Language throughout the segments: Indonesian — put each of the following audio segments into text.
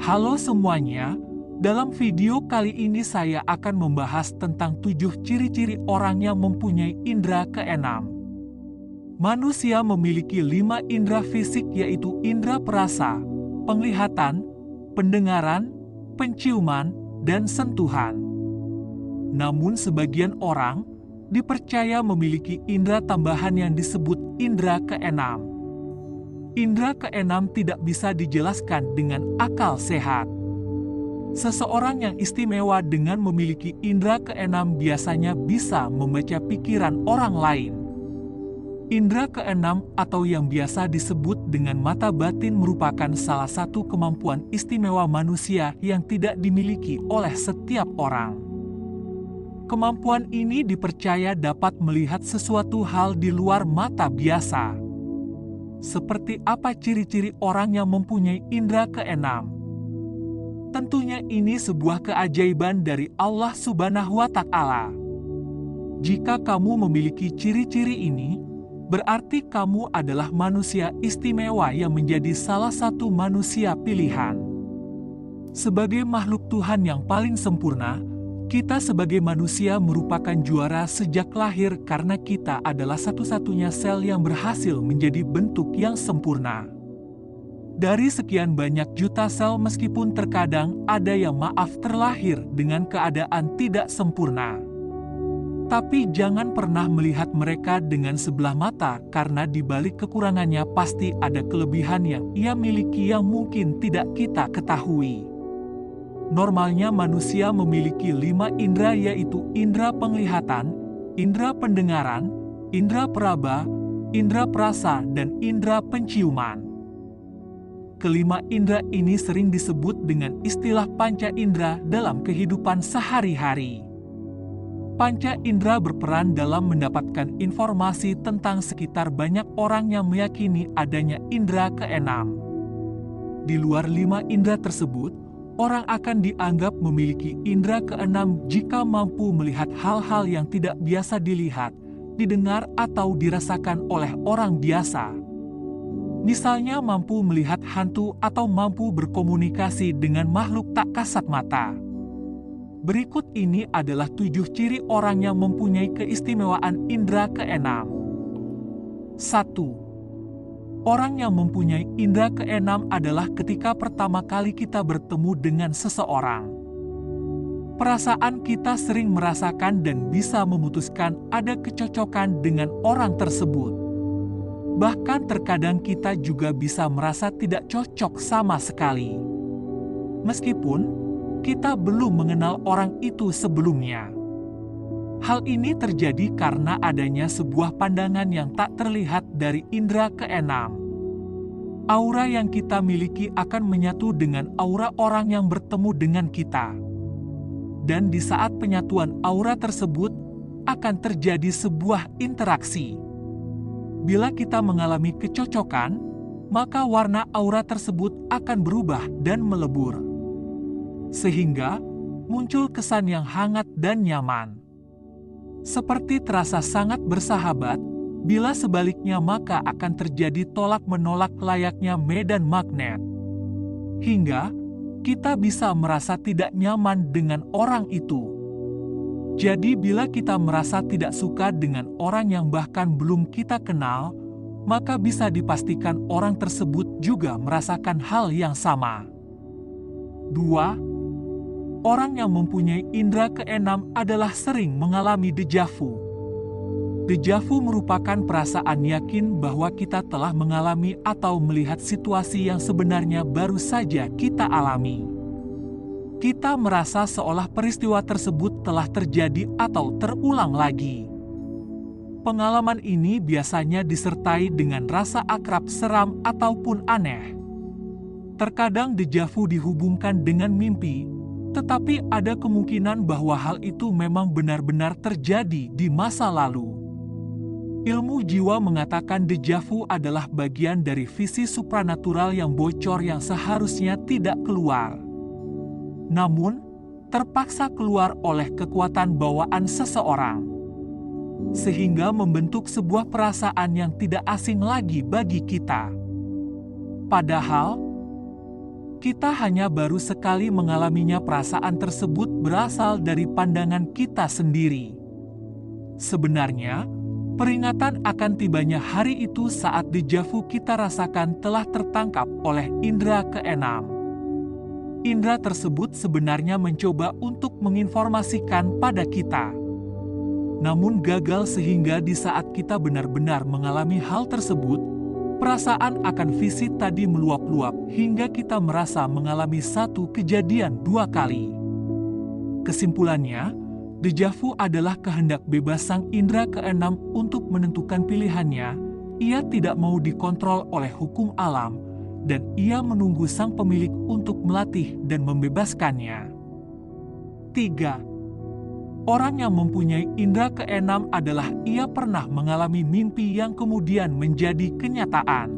Halo semuanya, dalam video kali ini saya akan membahas tentang 7 ciri-ciri orang yang mempunyai indera keenam. Manusia memiliki 5 indera fisik yaitu indera perasa, penglihatan, pendengaran, penciuman, dan sentuhan. Namun sebagian orang dipercaya memiliki indera tambahan yang disebut indera keenam. Indera keenam tidak bisa dijelaskan dengan akal sehat. Seseorang yang istimewa dengan memiliki indera keenam biasanya bisa membaca pikiran orang lain. Indera keenam atau yang biasa disebut dengan mata batin merupakan salah satu kemampuan istimewa manusia yang tidak dimiliki oleh setiap orang. Kemampuan ini dipercaya dapat melihat sesuatu hal di luar mata biasa. Seperti apa ciri-ciri orang yang mempunyai indera keenam? Tentunya ini sebuah keajaiban dari Allah Subhanahu wa Ta'ala. Jika kamu memiliki ciri-ciri ini, berarti kamu adalah manusia istimewa yang menjadi salah satu manusia pilihan. Sebagai makhluk Tuhan yang paling sempurna, kita sebagai manusia merupakan juara sejak lahir karena kita adalah satu-satunya sel yang berhasil menjadi bentuk yang sempurna. Dari sekian banyak juta sel meskipun terkadang ada yang terlahir dengan keadaan tidak sempurna. Tapi jangan pernah melihat mereka dengan sebelah mata karena di balik kekurangannya pasti ada kelebihan yang ia miliki yang mungkin tidak kita ketahui. Normalnya manusia memiliki 5 indera yaitu indera penglihatan, indera pendengaran, indera peraba, indera perasa, dan indera penciuman. Kelima indera ini sering disebut dengan istilah panca indera dalam kehidupan sehari-hari. Panca indera berperan dalam mendapatkan informasi tentang sekitar banyak orang yang meyakini adanya indera keenam. Di luar 5 indera tersebut, orang akan dianggap memiliki indera keenam jika mampu melihat hal-hal yang tidak biasa dilihat, didengar, atau dirasakan oleh orang biasa. Misalnya mampu melihat hantu atau mampu berkomunikasi dengan makhluk tak kasat mata. Berikut ini adalah 7 ciri orang yang mempunyai keistimewaan indera keenam. 1. Orang yang mempunyai indera keenam adalah ketika pertama kali kita bertemu dengan seseorang. Perasaan kita sering merasakan dan bisa memutuskan ada kecocokan dengan orang tersebut. Bahkan terkadang kita juga bisa merasa tidak cocok sama sekali. Meskipun kita belum mengenal orang itu sebelumnya. Hal ini terjadi karena adanya sebuah pandangan yang tak terlihat dari indera keenam. Aura yang kita miliki akan menyatu dengan aura orang yang bertemu dengan kita. Dan di saat penyatuan aura tersebut, akan terjadi sebuah interaksi. Bila kita mengalami kecocokan, maka warna aura tersebut akan berubah dan melebur. Sehingga muncul kesan yang hangat dan nyaman. Seperti terasa sangat bersahabat, bila sebaliknya maka akan terjadi tolak-menolak layaknya medan magnet. Hingga kita bisa merasa tidak nyaman dengan orang itu. Jadi bila kita merasa tidak suka dengan orang yang bahkan belum kita kenal, maka bisa dipastikan orang tersebut juga merasakan hal yang sama. 2. Orang yang mempunyai indera keenam adalah sering mengalami deja vu. Deja vu merupakan perasaan yakin bahwa kita telah mengalami atau melihat situasi yang sebenarnya baru saja kita alami. Kita merasa seolah peristiwa tersebut telah terjadi atau terulang lagi. Pengalaman ini biasanya disertai dengan rasa akrab, seram, ataupun aneh. Terkadang deja vu dihubungkan dengan mimpi, tetapi ada kemungkinan bahwa hal itu memang benar-benar terjadi di masa lalu. Ilmu jiwa mengatakan deja vu adalah bagian dari visi supranatural yang bocor yang seharusnya tidak keluar. Namun, terpaksa keluar oleh kekuatan bawaan seseorang. Sehingga membentuk sebuah perasaan yang tidak asing lagi bagi kita. Padahal, Kita hanya baru sekali mengalaminya. Perasaan tersebut berasal dari pandangan kita sendiri. Sebenarnya, peringatan akan tibanya hari itu saat dejavu kita rasakan telah tertangkap oleh indera keenam. Indera tersebut sebenarnya mencoba untuk menginformasikan pada kita, namun gagal, sehingga di saat kita benar-benar mengalami hal tersebut, perasaan akan visi tadi meluap-luap hingga kita merasa mengalami satu kejadian dua kali. Kesimpulannya, dejavu adalah kehendak bebas sang indera keenam untuk menentukan pilihannya. Ia tidak mau dikontrol oleh hukum alam, dan ia menunggu sang pemilik untuk melatih dan membebaskannya. 3. Orang yang mempunyai indera keenam adalah ia pernah mengalami mimpi yang kemudian menjadi kenyataan.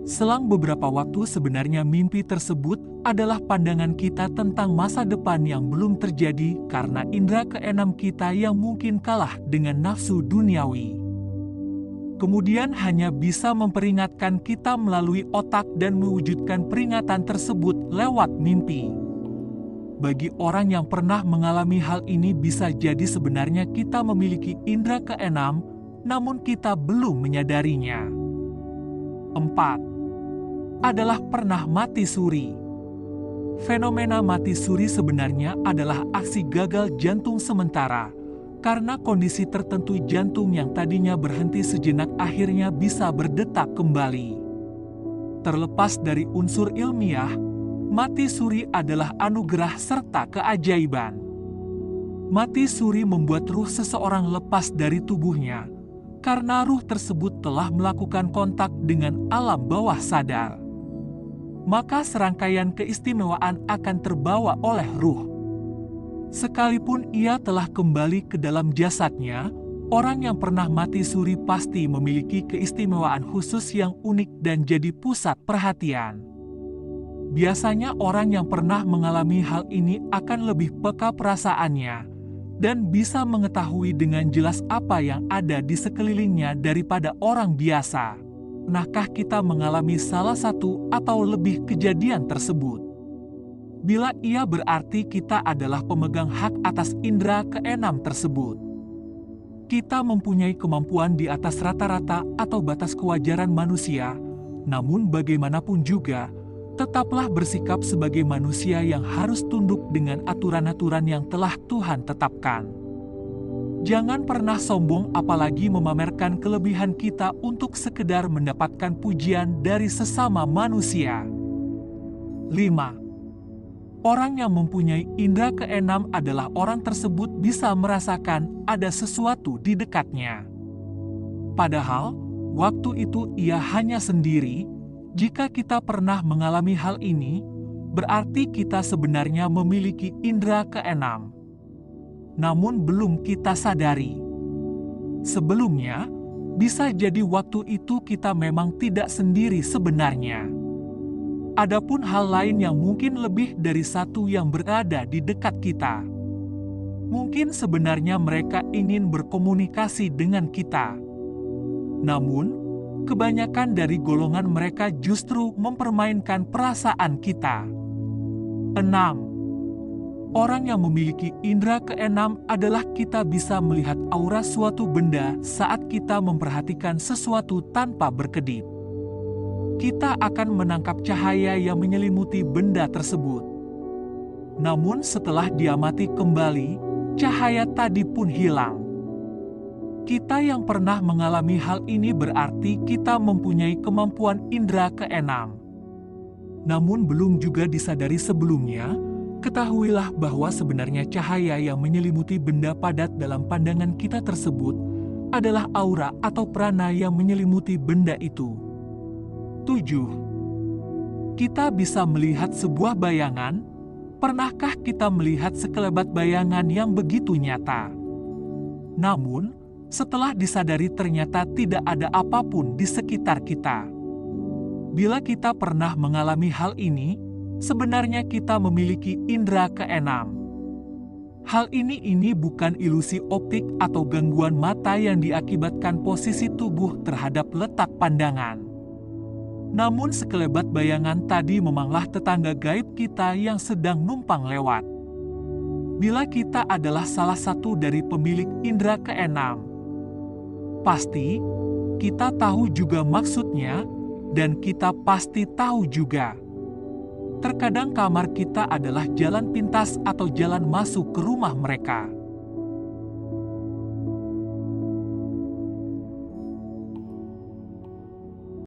Selang beberapa waktu, sebenarnya mimpi tersebut adalah pandangan kita tentang masa depan yang belum terjadi karena indera keenam kita yang mungkin kalah dengan nafsu duniawi. Kemudian hanya bisa memperingatkan kita melalui otak dan mewujudkan peringatan tersebut lewat mimpi. Bagi orang yang pernah mengalami hal ini, bisa jadi sebenarnya kita memiliki indera keenam, namun kita belum menyadarinya. 4. Adalah pernah mati suri. Fenomena mati suri sebenarnya adalah aksi gagal jantung sementara, karena kondisi tertentu jantung yang tadinya berhenti sejenak akhirnya bisa berdetak kembali. Terlepas dari unsur ilmiah, mati suri adalah anugerah serta keajaiban. Mati suri membuat ruh seseorang lepas dari tubuhnya, karena ruh tersebut telah melakukan kontak dengan alam bawah sadar. Maka serangkaian keistimewaan akan terbawa oleh ruh. Sekalipun ia telah kembali ke dalam jasadnya, orang yang pernah mati suri pasti memiliki keistimewaan khusus yang unik dan jadi pusat perhatian. Biasanya orang yang pernah mengalami hal ini akan lebih peka perasaannya dan bisa mengetahui dengan jelas apa yang ada di sekelilingnya daripada orang biasa. Pernahkah kita mengalami salah satu atau lebih kejadian tersebut? Bila iya, berarti kita adalah pemegang hak atas indera keenam tersebut. Kita mempunyai kemampuan di atas rata-rata atau batas kewajaran manusia, namun bagaimanapun juga, tetaplah bersikap sebagai manusia yang harus tunduk dengan aturan-aturan yang telah Tuhan tetapkan. Jangan pernah sombong, apalagi memamerkan kelebihan kita untuk sekedar mendapatkan pujian dari sesama manusia. 5. Orang yang mempunyai indera keenam adalah orang tersebut bisa merasakan ada sesuatu di dekatnya. Padahal, waktu itu ia hanya sendiri. Jika kita pernah mengalami hal ini, berarti kita sebenarnya memiliki indera keenam. Namun belum kita sadari. Sebelumnya, bisa jadi waktu itu kita memang tidak sendiri sebenarnya. Adapun hal lain yang mungkin lebih dari satu yang berada di dekat kita. Mungkin sebenarnya mereka ingin berkomunikasi dengan kita. Namun, kebanyakan dari golongan mereka justru mempermainkan perasaan kita. 6. Orang yang memiliki indera keenam adalah kita bisa melihat aura suatu benda saat kita memperhatikan sesuatu tanpa berkedip. Kita akan menangkap cahaya yang menyelimuti benda tersebut. Namun setelah diamati kembali, cahaya tadi pun hilang. Kita yang pernah mengalami hal ini berarti kita mempunyai kemampuan indera keenam. Namun belum juga disadari sebelumnya, ketahuilah bahwa sebenarnya cahaya yang menyelimuti benda padat dalam pandangan kita tersebut adalah aura atau prana yang menyelimuti benda itu. 7. Kita bisa melihat sebuah bayangan. Pernahkah kita melihat sekelebat bayangan yang begitu nyata? Namun, setelah disadari ternyata tidak ada apapun di sekitar kita. Bila kita pernah mengalami hal ini, sebenarnya kita memiliki indera keenam. Hal ini bukan ilusi optik atau gangguan mata yang diakibatkan posisi tubuh terhadap letak pandangan. Namun sekelebat bayangan tadi memanglah tetangga gaib kita yang sedang numpang lewat. Bila kita adalah salah satu dari pemilik indera keenam, pasti kita tahu juga maksudnya, dan kita pasti tahu juga. Terkadang kamar kita adalah jalan pintas atau jalan masuk ke rumah mereka.